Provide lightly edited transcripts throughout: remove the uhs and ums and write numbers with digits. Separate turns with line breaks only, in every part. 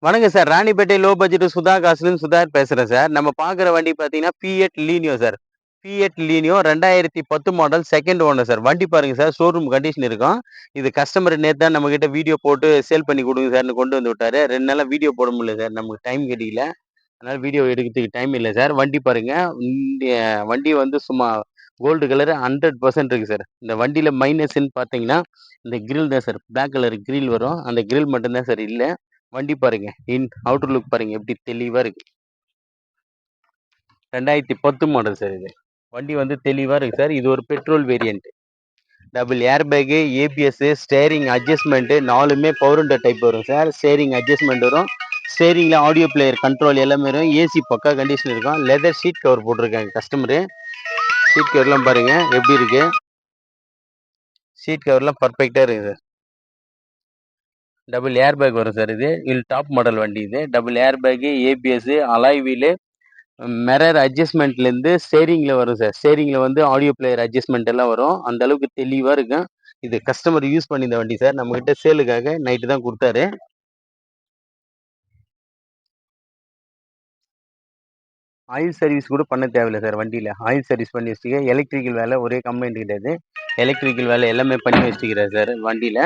வணக்கம் sir. Ranipet low budget Sudha காசுலருந்து சுதாகர் பேசுறேன் சார். நம்ம பார்க்குற வண்டி பார்த்தீங்கன்னா, Fiat Linea sir. Fiat Linea 2010 model second owner sir. வண்டி பாருங்க சார், ஷோரூம் கண்டிஷன் இருக்கும். இது கஸ்டமர் நேத்து தான் நம்மகிட்ட வீடியோ போட்டு சேல் பண்ணி குடுங்க சார்ன்னு கொண்டு வந்து விட்டாரு. 2 நாளா வீடியோ போட முடியல சார். நமக்கு டைம் கிடைக்கல. அதனால வீடியோ எடுக்கிறதுக்கு டைம் இல்ல சார். வண்டி பாருங்க. இந்த வண்டி வந்து சும்மா கோல்டு கலர் 100% இருக்கு சார். இந்த வண்டியில மைனஸ்ன்னு பார்த்தீங்கன்னா, இந்த கிரில் தான் சார். பிளாக் கலர் கிரில் வரும். அந்த கிரில் மட்டும் தான் சார் இல்ல. வண்டி பாருங்க. அவுட்டர் லுக் பாருங்க எப்படி தெளிவா இருக்கு. 2010 மாடல் சார் இது. வண்டி வந்து தெளிவா இருக்கு சார். இது ஒரு petrol variant. Double air bag, ABS, steering adjustment 4மே பவர் விண்டோ டைப் வரும் சார். ஸ்டேரிங் அட்ஜஸ்ட்மெண்ட் வரும். ஸ்டேரிங்ல ஆடியோ பிளேயர் கண்ட்ரோல் எல்லாமே வரும். ஏசி பக்கா கண்டிஷன் இருக்கும். லெதர் ஷீட் கவர் போட்டிருக்காங்க கஸ்டமரு. ஷீட் கவர்லாம் பாருங்க எப்படி இருக்கு. ஷீட் கவர்லாம் பர்ஃபெக்டா இருக்கு சார். டபுள் ஏர் பேக் வரும் சார் இது. இது டாப் மாடல் வண்டி இது. Double air bag, ABS, alloy wheel, mirror அட்ஜஸ்ட்மெண்ட்லேருந்து ஸ்டேரிங்கில் வரும் சார். ஸ்டேரிங்கில் வந்து ஆடியோ பிளேயர் அட்ஜஸ்ட்மெண்ட் எல்லாம் வரும். அந்த அளவுக்கு தெளிவாக இருக்கும். இது கஸ்டமர் யூஸ் பண்ணியிருந்த வண்டி சார். நம்மகிட்ட சேலுக்காக நைட்டு தான் கொடுத்தாரு. ஆயில் சர்வீஸ் கூட பண்ண தேவையில்லை சார் வண்டியில். ஆயில் சர்வீஸ் பண்ணி வச்சுக்க. எலக்ட்ரிக்கல் வேலை ஒரே கம்ப்ளைண்ட் கிடையாது. எலக்ட்ரிக்கல் வேலை எல்லாமே பண்ணி வச்சுக்கிறார் சார் வண்டியில்.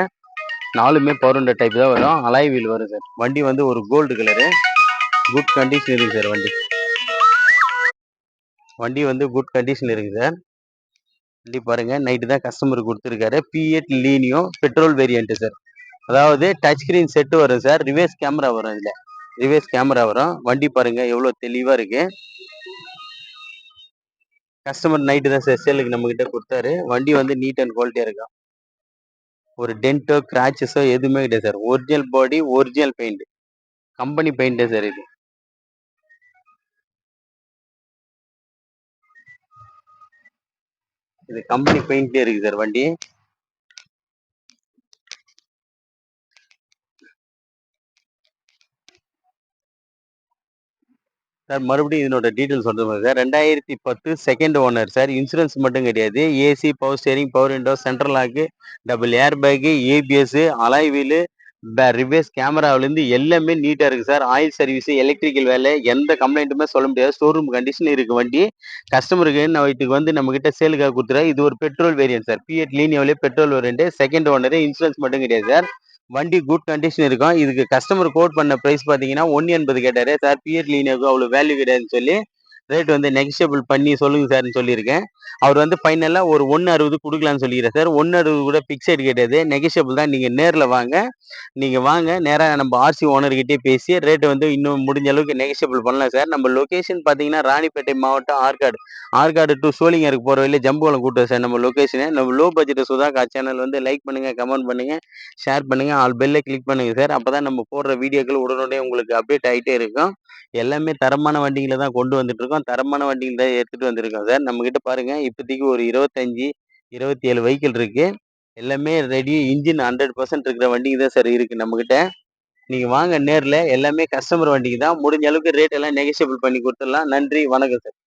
4மே பவர் விண்டோ டைப் தான் வரும். அலாய் வீல் வரும் சார். வண்டி வந்து ஒரு கோல்டு கலரு. குட் கண்டிஷன் இருக்குது சார் வண்டி. வண்டி வந்து குட் கண்டிஷன் இருக்குது சார். வண்டி பாருங்க நைட்டு தான் கஸ்டமருக்கு கொடுத்துருக்காரு. Fiat Linea petrol variant sir. அதாவது டச் ஸ்கிரீன் செட்டு வரும் சார். ரிவர்ஸ் கேமரா வரும் இதில். ரிவர்ஸ் கேமரா வரும். வண்டி பாருங்க எவ்வளோ தெளிவாக இருக்கு. கஸ்டமர் நைட்டு தான் சார் சேலுக்கு நம்ம கிட்ட கொடுத்தாரு. வண்டி வந்து நீட் அண்ட் குவாலிட்டியா இருக்கும். ஒரு டென்ட்டோ கிராச்சஸோ எதுவுமே கிடையாது sir. Original body, original paint. Company பெயிண்டே சார் இது. இது கம்பெனி பெயிண்ட்லேயே இருக்கு சார் வண்டி. சார் மறுபடியும் இதனோட டீட்டெயில் சொல்றேன் sir. 2010 second owner sir. Insurance மட்டும் கிடையாது. AC, power steering, power window, central lock, double air bag, ABS, alloy wheel, reverse கேமராவிலேருந்து எல்லாமே நீட்டாக இருக்குது சார். ஆயில் சர்வீஸ், எலக்ட்ரிக்கல் வேலை எந்த கம்ப்ளைண்ட்டுமே சொல்ல முடியாது. ஷோரூம் கண்டிஷன் இருக்குது வண்டி. கஸ்டமருக்கு வீட்டுக்கு வந்து நம்மக்கிட்ட சேலுக்காக கொடுத்துருவோம். இது ஒரு பெட்ரோல் வேரியன்ட் சார். ஃபியட் லீனியோவிலே petrol variant. Second owner. Insurance மட்டும் கிடையாது சார். வண்டி குட் கண்டிஷன் இருக்கும். இதுக்கு கஸ்டமர் கோட் பண்ண பிரைஸ் பார்த்தீங்கன்னா 180 கேட்டாரு சார். பிஎட் லீனியோக்கு அவ்வளோ வேல்யூ கிடையாதுன்னு சொல்லி ரேட் வந்து நெகஷியபிள் பண்ணி சொல்லுங்க சார்னு சொல்லியிருக்கேன். அவர் வந்து ஃபைனலாக ஒரு 160 கொடுக்கலான்னு சொல்லிக்கிறேன் சார். 160 கூட பிக்சைடு கிடையாது, நெகஷியபிள் தான். நீங்கள் நேரில் வாங்க. நீங்கள் வாங்க நேராக நம்ம ஆர்சி ஓனர்கிட்டே பேசி ரேட்டு வந்து இன்னும் முடிஞ்ச அளவுக்கு நெகஷியபிள் பண்ணலாம் சார். நம்ம லொக்கேஷன் பார்த்தீங்கன்னா ராணிப்பேட்டை மாவட்டம் ஆற்காடு. ஆற்காடு டு சோளிங்கருக்கு போகிற வழியில் ஜம்புவலம் கூட்டம் சார் நம்ம லொக்கேஷனு. நம்ம லோ பட்ஜெட் சுதாகா சேனல் வந்து லைக் பண்ணுங்கள், கமெண்ட் பண்ணுங்கள், ஷேர் பண்ணுங்கள், ஆல் பெல்லை கிளிக் பண்ணுங்கள் சார். அப்போ தான் நம்ம போடுற வீடியோக்கள் உடனே உங்களுக்கு அப்டேட் ஆகிட்டே இருக்கும். எல்லாமே தரமான வண்டிகளை தான் கொண்டு வந்துட்டு இருக்கோம். தரமான வண்டிகள் தான் எடுத்துட்டு வந்திருக்கோம் சார். நம்ம கிட்ட பாருங்க இப்போதைக்கு ஒரு 25, 27 வெஹிக்கிள் இருக்கு. எல்லாமே ரெடி. இன்ஜின் 100% இருக்கிற வண்டிங்க தான் சார் இருக்கு நம்ம கிட்ட. நீங்க வாங்க நேர்ல. எல்லாமே கஸ்டமர் வண்டிக்கு தான். முடிஞ்ச அளவுக்கு ரேட் எல்லாம் நெகஷியபிள் பண்ணி கொடுத்துடலாம். நன்றி, வணக்கம் சார்.